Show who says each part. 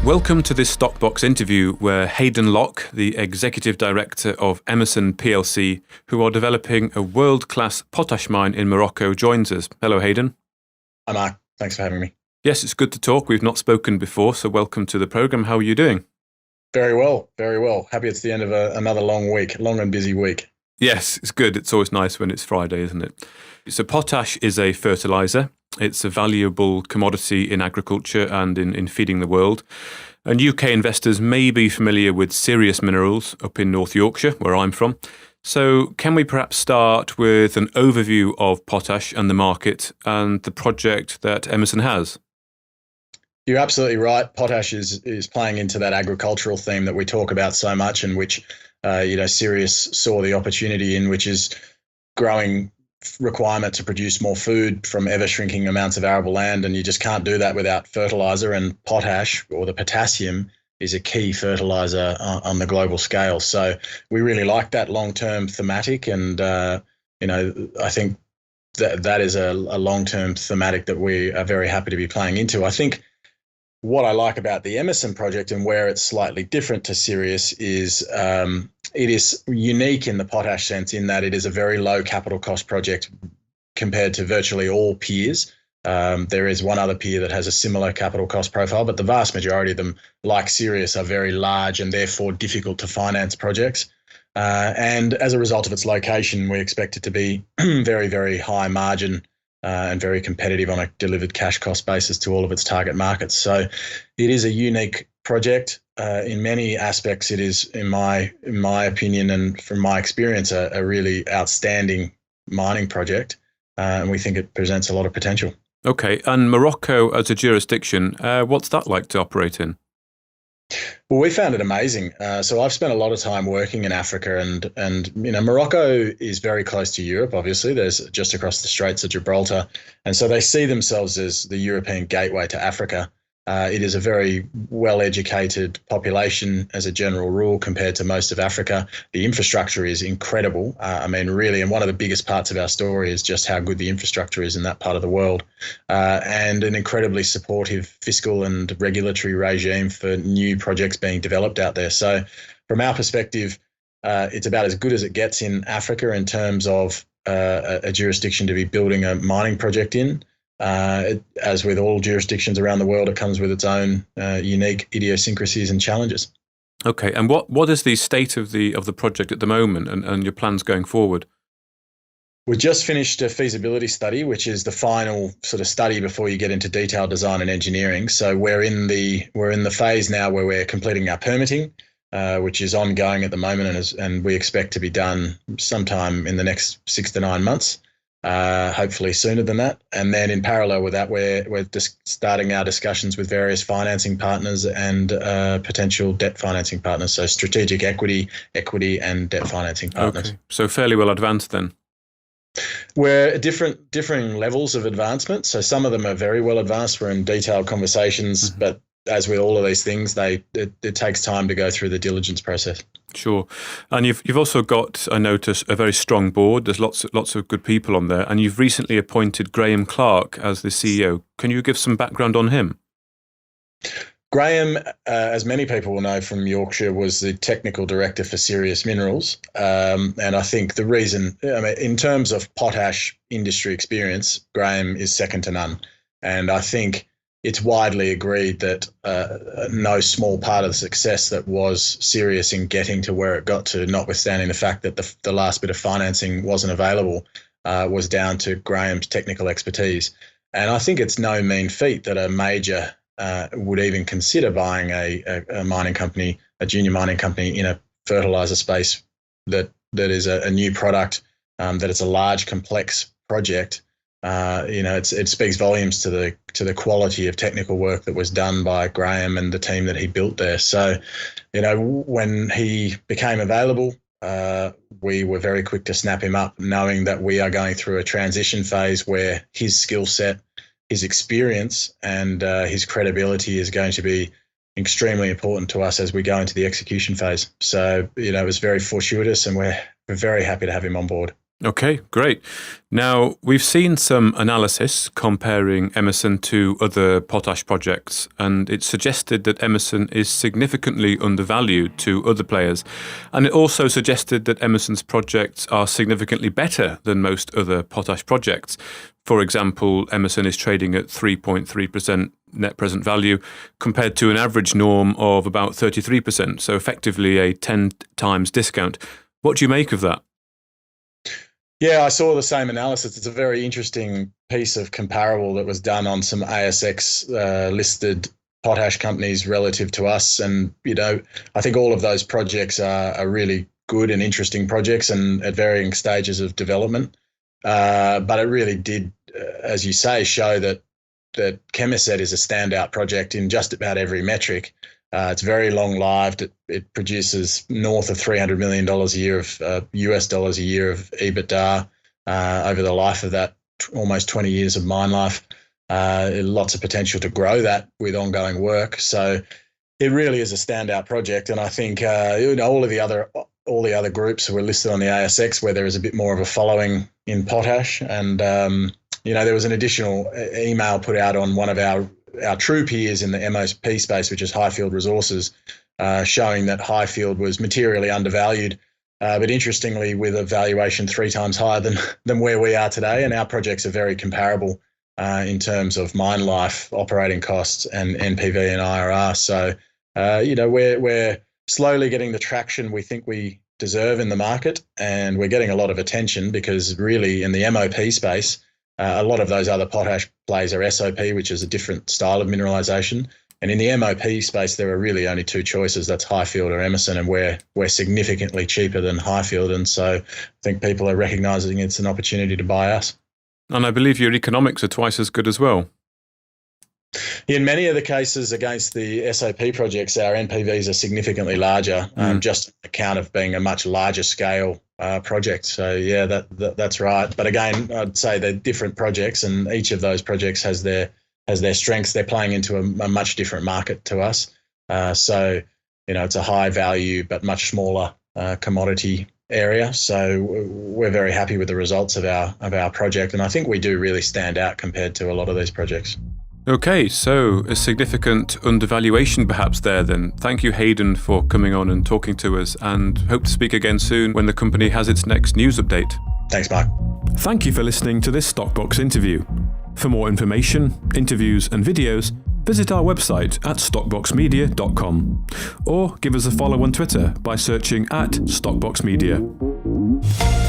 Speaker 1: Welcome to this Stockbox interview where Hayden Locke, the Executive Director of Emmerson plc, who are developing a world-class potash mine in Morocco, joins us. Hello, Hayden.
Speaker 2: Hi, Mark. Thanks for having me.
Speaker 1: Yes, it's good to talk. We've not spoken before, so welcome to the programme. How are you doing?
Speaker 2: Very well, very well. Happy it's the end of another long and busy week.
Speaker 1: Yes, it's good. It's always nice when it's Friday, isn't it? So potash is a fertiliser. It's a valuable commodity in agriculture and in feeding the world. And UK investors may be familiar with Sirius Minerals up in North Yorkshire, where I'm from. So can we perhaps start with an overview of potash and the market and the project that Emmerson has?
Speaker 2: You're absolutely right. Potash is playing into that agricultural theme that we talk about so much, and which Sirius saw the opportunity in, which is growing requirement to produce more food from ever shrinking amounts of arable land, and you just can't do that without fertilizer, and potash, or the potassium, is a key fertilizer on the global scale. So we really like that long-term thematic, and I think that is a long-term thematic that we are very happy to be playing into. I think what I like about the Emmerson project and where it's slightly different to Sirius is it is unique in the potash sense in that it is a very low capital cost project compared to virtually all peers. There is one other peer that has a similar capital cost profile, but the vast majority of them, like Sirius, are very large and therefore difficult to finance projects. And as a result of its location, we expect it to be very, very high margin and very competitive on a delivered cash cost basis to all of its target markets. So it is a unique project. In many aspects, it is, in my opinion and from my experience, a really outstanding mining project. And we think it presents a lot of potential.
Speaker 1: Okay, and Morocco as a jurisdiction, what's that like to operate in?
Speaker 2: Well, we found it amazing. So I've spent a lot of time working in Africa, and Morocco is very close to Europe. Obviously, there's just across the Straits of Gibraltar, and so they see themselves as the European gateway to Africa. It is a very well-educated population as a general rule compared to most of Africa. The infrastructure is incredible. Really, and one of the biggest parts of our story is just how good the infrastructure is in that part of the world, and an incredibly supportive fiscal and regulatory regime for new projects being developed out there. So from our perspective, it's about as good as it gets in Africa in terms of a jurisdiction to be building a mining project in. As with all jurisdictions around the world, it comes with its own unique idiosyncrasies and challenges.
Speaker 1: Okay, and what is the state of the project at the moment and your plans going forward?
Speaker 2: We just finished a feasibility study, which is the final sort of study before you get into detailed design and engineering. So we're in the phase now where we're completing our permitting, which is ongoing at the moment, and we expect to be done sometime in the next 6 to 9 months. Hopefully sooner than that. And then in parallel with that, we're just starting our discussions with various financing partners and potential debt financing partners. So strategic equity and debt financing partners.
Speaker 1: Okay. So fairly well advanced then.
Speaker 2: We're at differing levels of advancement. So some of them are very well advanced. We're in detailed conversations, but as with all of these things, it takes time to go through the diligence process.
Speaker 1: Sure, and you've also got, I notice, a very strong board. There's lots of good people on there, and you've recently appointed Graham Clark as the CEO. Can you give some background on him?
Speaker 2: Graham, as many people will know from Yorkshire, was the technical director for Sirius Minerals, and I think the reason, in terms of potash industry experience, Graham is second to none, and I think it's widely agreed that no small part of the success that was Sirius in getting to where it got to, notwithstanding the fact that the last bit of financing wasn't available, was down to Graham's technical expertise. And I think it's no mean feat that a major would even consider buying a mining company, a junior mining company in a fertilizer space that is a new product, that it's a large, complex project. It speaks volumes to the quality of technical work that was done by Graham and the team that he built there. So, when he became available, we were very quick to snap him up, knowing that we are going through a transition phase where his skill set, his experience, and his credibility is going to be extremely important to us as we go into the execution phase. So, it was very fortuitous, and we're very happy to have him on board.
Speaker 1: Okay, great. Now, we've seen some analysis comparing Emmerson to other potash projects, and it suggested that Emmerson is significantly undervalued to other players. And it also suggested that Emerson's projects are significantly better than most other potash projects. For example, Emmerson is trading at 3.3% net present value compared to an average norm of about 33%, so effectively a 10 times discount. What do you make of that?
Speaker 2: Yeah, I saw the same analysis. It's a very interesting piece of comparable that was done on some ASX listed potash companies relative to us. And, I think all of those projects are really good and interesting projects and at varying stages of development. But it really did, as you say, show that Chemoset is a standout project in just about every metric. It's very long-lived. It produces north of $300 million a year of US dollars a year of EBITDA over the life of that almost 20 years of mine life. Lots of potential to grow that with ongoing work. So it really is a standout project. And I think all the other groups who were listed on the ASX where there is a bit more of a following in potash. And there was an additional email put out on one of our true peers in the MOP space, which is Highfield Resources, showing that Highfield was materially undervalued, but interestingly with a valuation 3 times higher than where we are today. And our projects are very comparable in terms of mine life, operating costs, and NPV and IRR. So, we're slowly getting the traction we think we deserve in the market, and we're getting a lot of attention because really in the MOP space, a lot of those other potash plays are SOP, which is a different style of mineralisation. And in the MOP space, there are really only 2 choices. That's Highfield or Emmerson, and we're significantly cheaper than Highfield. And so I think people are recognising it's an opportunity to buy us.
Speaker 1: And I believe your economics are twice as good as well.
Speaker 2: In many of the cases against the SOP projects, our NPVs are significantly larger, just on account of being a much larger scale project. So yeah, that's right. But again, I'd say they're different projects, and each of those projects has their strengths. They're playing into a much different market to us. So it's a high value but much smaller commodity area. So we're very happy with the results of our project, and I think we do really stand out compared to a lot of these projects.
Speaker 1: Okay, so a significant undervaluation perhaps there then. Thank you, Hayden, for coming on and talking to us, and hope to speak again soon when the company has its next news update.
Speaker 2: Thanks, Mark.
Speaker 1: Thank you for listening to this Stockbox interview. For more information, interviews and videos, visit our website at stockboxmedia.com or give us a follow on Twitter by searching @StockboxMedia.